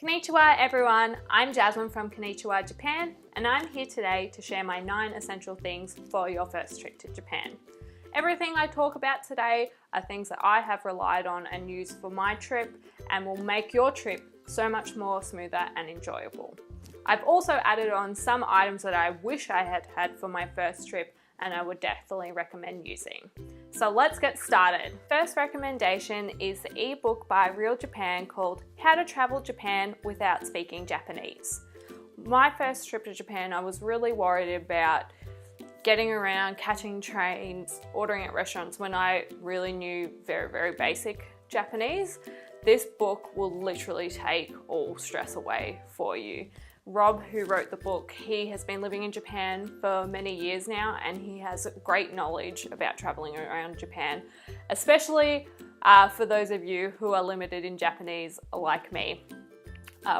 Konnichiwa everyone, I'm Jasmine from Konnichiwa Japan, and I'm here today to share my 9 essential things for your first trip to Japan. Everything I talk about today are things that I have relied on and used for my trip and will make your trip so much more smoother and enjoyable. I've also added on some items that I wish I had had for my first trip and I would definitely recommend using. So let's get started. First recommendation is the ebook by Real Japan called How to Travel Japan Without Speaking Japanese. My first trip to Japan, I was really worried about getting around, catching trains, ordering at restaurants when I really knew very basic Japanese. This book will literally take all stress away for you. Rob, who wrote the book, he has been living in Japan for many years now and he has great knowledge about traveling around Japan, especially for those of you who are limited in Japanese like me.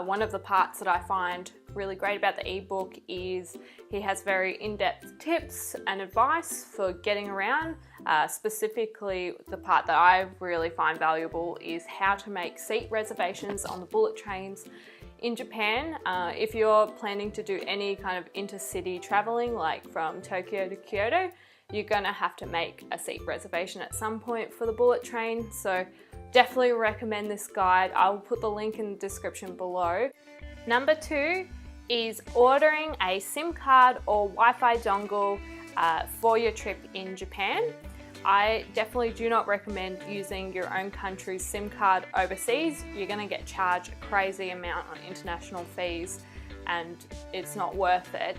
One of the parts that I find really great about the ebook is he has very in-depth tips and advice for getting around. Specifically, the part that I really find valuable is how to make seat reservations on the bullet trains in Japan. If you're planning to do any kind of intercity traveling, like from Tokyo to Kyoto, you're gonna have to make a seat reservation at some point for the bullet train. So definitely recommend this guide. I'll put the link in the description below. Number 2 is ordering a SIM card or Wi-Fi dongle for your trip in Japan. I definitely do not recommend using your own country's SIM card overseas. You're going to get charged a crazy amount on international fees and it's not worth it.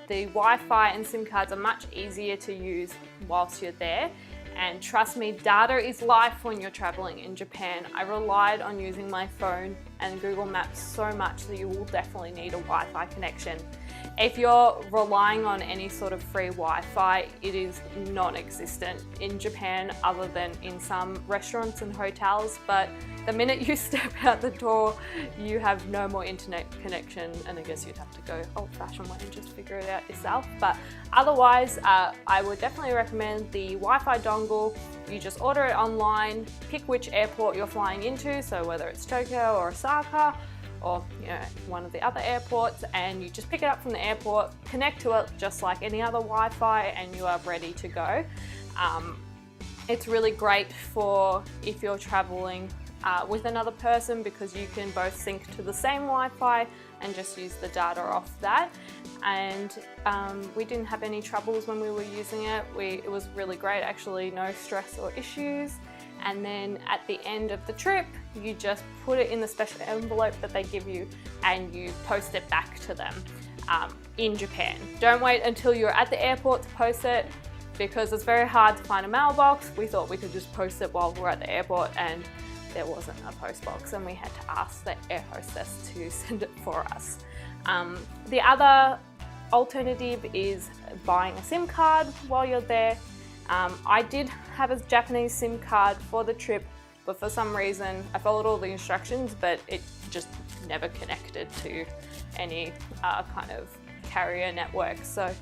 The Wi-Fi and SIM cards are much easier to use whilst you're there. And trust me, data is life when you're traveling in Japan. I relied on using my phone and Google Maps so much that you will definitely need a Wi-Fi connection. If you're relying on any sort of free Wi-Fi, it is non-existent in Japan other than in some restaurants and hotels, but the minute you step out the door, you have no more internet connection, and I guess you'd have to go old-fashioned way and just figure it out yourself. But otherwise, I would definitely recommend the Wi-Fi dongle. You just order it online, pick which airport you're flying into, so whether it's Tokyo or Osaka, or one of the other airports, and you just pick it up from the airport, connect to it just like any other Wi-Fi, and you are ready to go. It's really great for if you're traveling with another person because you can both sync to the same Wi-Fi and just use the data off that. And we didn't have any troubles when we were using it. It was really great, actually, no stress or issues. And then at the end of the trip, you just put it in the special envelope that they give you and you post it back to them in Japan. Don't wait until you're at the airport to post it because it's very hard to find a mailbox. We thought we could just post it while we're at the airport and there wasn't a post box and we had to ask the air hostess to send it for us. The other alternative is buying a SIM card while you're there. I did have a Japanese SIM card for the trip, but for some reason I followed all the instructions, but it just never connected to any kind of carrier network, so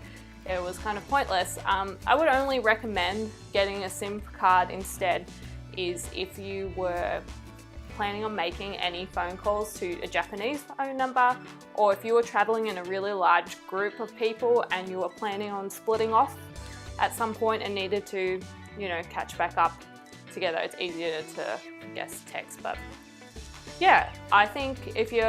it was kind of pointless. I would only recommend getting a SIM card instead is if you were planning on making any phone calls to a Japanese phone number, or if you were traveling in a really large group of people and you were planning on splitting off at some point and needed to, catch back up together. It's easier to, I guess, text, but yeah, I think if you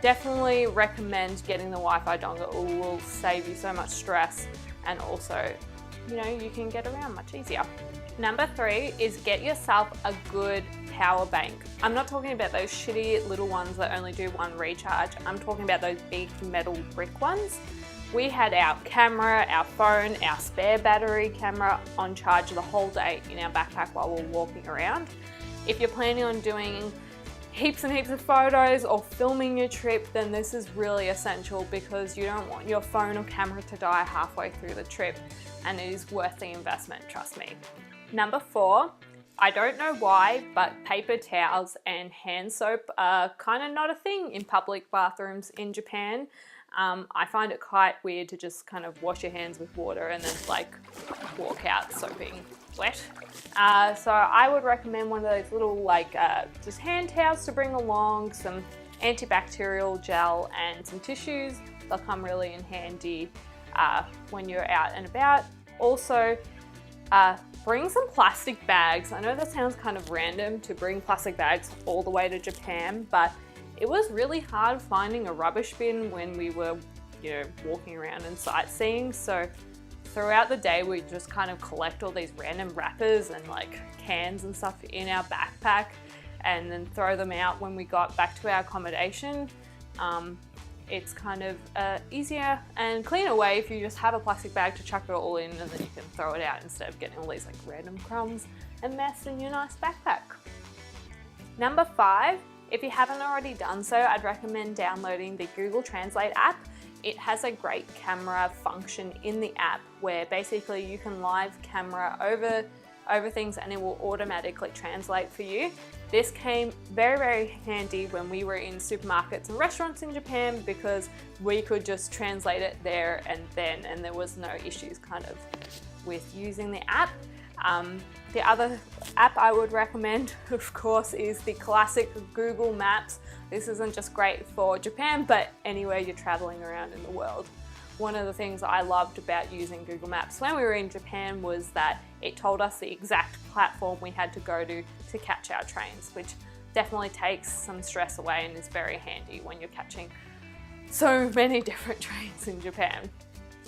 definitely recommend getting the Wi-Fi dongle, it will save you so much stress and also, you can get around much easier. Number 3 is get yourself a good power bank. I'm not talking about those shitty little ones that only do one recharge. I'm talking about those big metal brick ones. We had our camera, our phone, our spare battery camera on charge the whole day in our backpack while we're walking around. If you're planning on doing heaps and heaps of photos or filming your trip, then this is really essential because you don't want your phone or camera to die halfway through the trip, and it is worth the investment, trust me. Number 4, I don't know why, but paper towels and hand soap are kind of not a thing in public bathrooms in Japan. I find it quite weird to just kind of wash your hands with water and then walk out soaping wet. So I would recommend one of those little just hand towels to bring along, some antibacterial gel and some tissues. They'll come really in handy when you're out and about. Also, bring some plastic bags. I know that sounds kind of random to bring plastic bags all the way to Japan, but it was really hard finding a rubbish bin when we were, walking around and sightseeing. So throughout the day, we just kind of collect all these random wrappers and like cans and stuff in our backpack and then throw them out when we got back to our accommodation. It's kind of easier and cleaner way if you just have a plastic bag to chuck it all in and then you can throw it out instead of getting all these like random crumbs and mess in your nice backpack. Number 5, if you haven't already done so, I'd recommend downloading the Google Translate app. It has a great camera function in the app where basically you can live camera over things and it will automatically translate for you. This came very, very handy when we were in supermarkets and restaurants in Japan because we could just translate it there and then, and there was no issues kind of with using the app. The other app I would recommend, of course, is the classic Google Maps. This isn't just great for Japan, but anywhere you're traveling around in the world. One of the things I loved about using Google Maps when we were in Japan was that it told us the exact platform we had to go to catch our trains, which definitely takes some stress away and is very handy when you're catching so many different trains in Japan.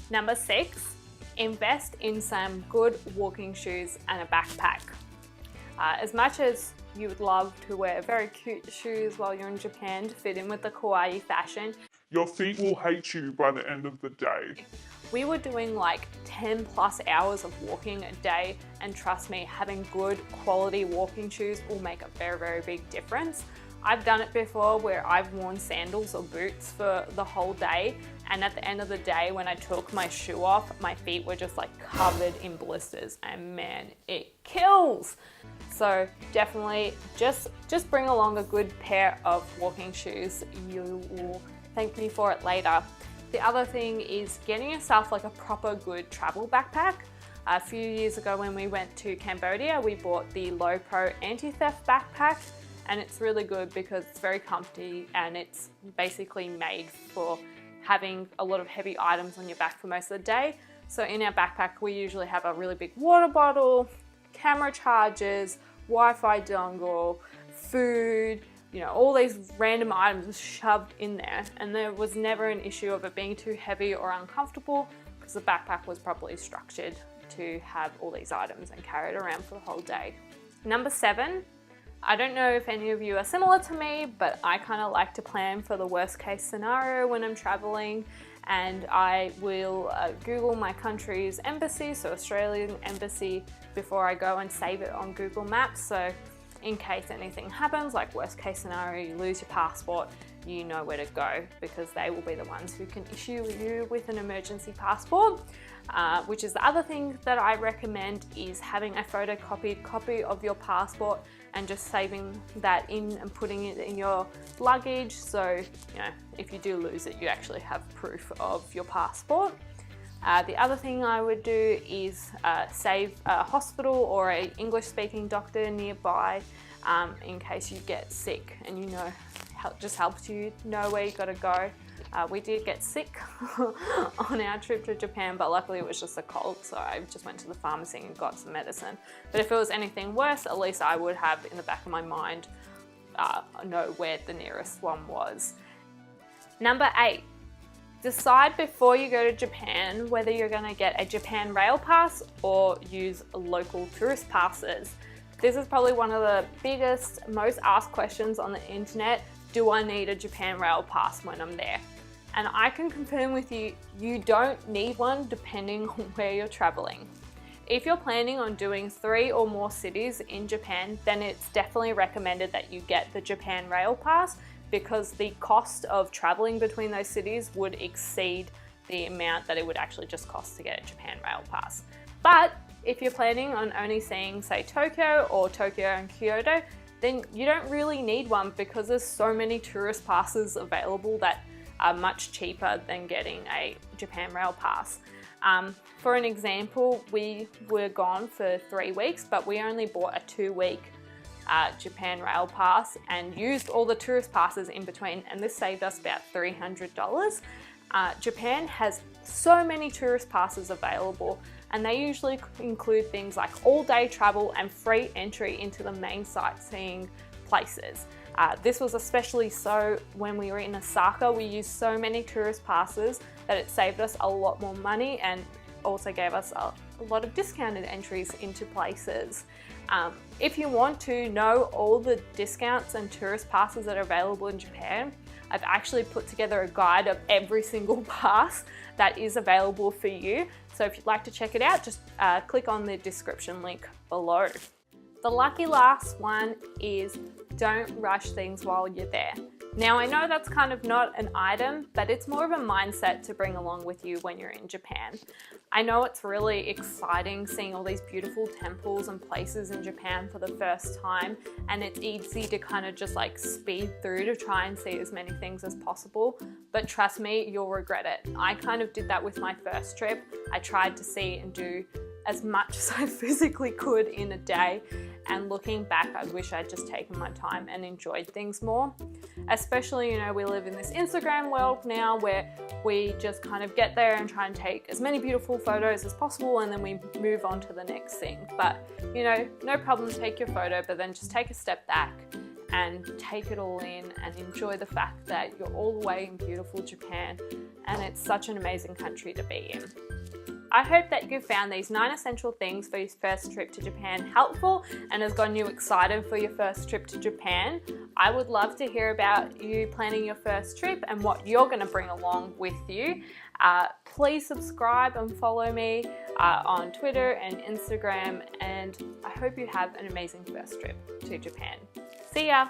Number 6, invest in some good walking shoes and a backpack. As much as you would love to wear very cute shoes while you're in Japan to fit in with the kawaii fashion, your feet will hate you by the end of the day. We were doing like 10 plus hours of walking a day, and trust me, having good quality walking shoes will make a very, very big difference. I've done it before where I've worn sandals or boots for the whole day, and at the end of the day when I took my shoe off, my feet were just like covered in blisters, and man, it kills. So definitely just bring along a good pair of walking shoes. You will thank me for it later. The other thing is getting yourself like a proper good travel backpack. A few years ago when we went to Cambodia, we bought the Lowpro anti-theft backpack, and it's really good because it's very comfy and it's basically made for having a lot of heavy items on your back for most of the day. So in our backpack, we usually have a really big water bottle, camera chargers, Wi-Fi dongle, food, all these random items shoved in there, and there was never an issue of it being too heavy or uncomfortable because the backpack was properly structured to have all these items and carry it around for the whole day. Number 7, I don't know if any of you are similar to me, but I kind of like to plan for the worst case scenario when I'm traveling, and I will Google my country's embassy, so Australian embassy, before I go and save it on Google Maps. So in case anything happens, like worst case scenario, you lose your passport, you know where to go because they will be the ones who can issue you with an emergency passport. Which is the other thing that I recommend, is having a photocopied copy of your passport and just saving that in and putting it in your luggage. So, if you do lose it, you actually have proof of your passport. The other thing I would do is save a hospital or an English-speaking doctor nearby in case you get sick, and just helps you know where you got to go. We did get sick on our trip to Japan, but luckily it was just a cold, so I just went to the pharmacy and got some medicine. But if it was anything worse, at least I would have in the back of my mind know where the nearest one was. Number 8. Decide before you go to Japan whether you're going to get a Japan Rail Pass or use local tourist passes. This is probably one of the biggest, most asked questions on the internet. Do I need a Japan Rail Pass when I'm there? And I can confirm with you, you don't need one depending on where you're traveling. If you're planning on doing 3 or more cities in Japan, then it's definitely recommended that you get the Japan Rail Pass, because the cost of traveling between those cities would exceed the amount that it would actually just cost to get a Japan Rail Pass. But if you're planning on only seeing, say, Tokyo or Tokyo and Kyoto, then you don't really need one because there's so many tourist passes available that are much cheaper than getting a Japan Rail Pass. For an example, we were gone for 3 weeks, but we only bought a 2-week Japan Rail Pass and used all the tourist passes in between, and this saved us about $300. Japan has so many tourist passes available, and they usually include things like all-day travel and free entry into the main sightseeing places. This was especially so when we were in Osaka. We used so many tourist passes that it saved us a lot more money and also gave us a lot of discounted entries into places. If you want to know all the discounts and tourist passes that are available in Japan, I've actually put together a guide of every single pass that is available for you. So if you'd like to check it out, just click on the description link below. The lucky last one is don't rush things while you're there. Now I know that's kind of not an item, but it's more of a mindset to bring along with you when you're in Japan. I know it's really exciting seeing all these beautiful temples and places in Japan for the first time, and it's easy to kind of just like speed through to try and see as many things as possible, but trust me, you'll regret it. I kind of did that with my first trip. I tried to see and do as much as I physically could in a day, and looking back, I wish I'd just taken my time and enjoyed things more. Especially, you know, we live in this Instagram world now where we just kind of get there and try and take as many beautiful photos as possible, and then we move on to the next thing. But, you know, no problem, take your photo, but then just take a step back and take it all in and enjoy the fact that you're all the way in beautiful Japan, and it's such an amazing country to be in. I hope that you found these 9 essential things for your first trip to Japan helpful and has gotten you excited for your first trip to Japan. I would love to hear about you planning your first trip and what you're going to bring along with you. Please subscribe and follow me on Twitter and Instagram, and I hope you have an amazing first trip to Japan. See ya!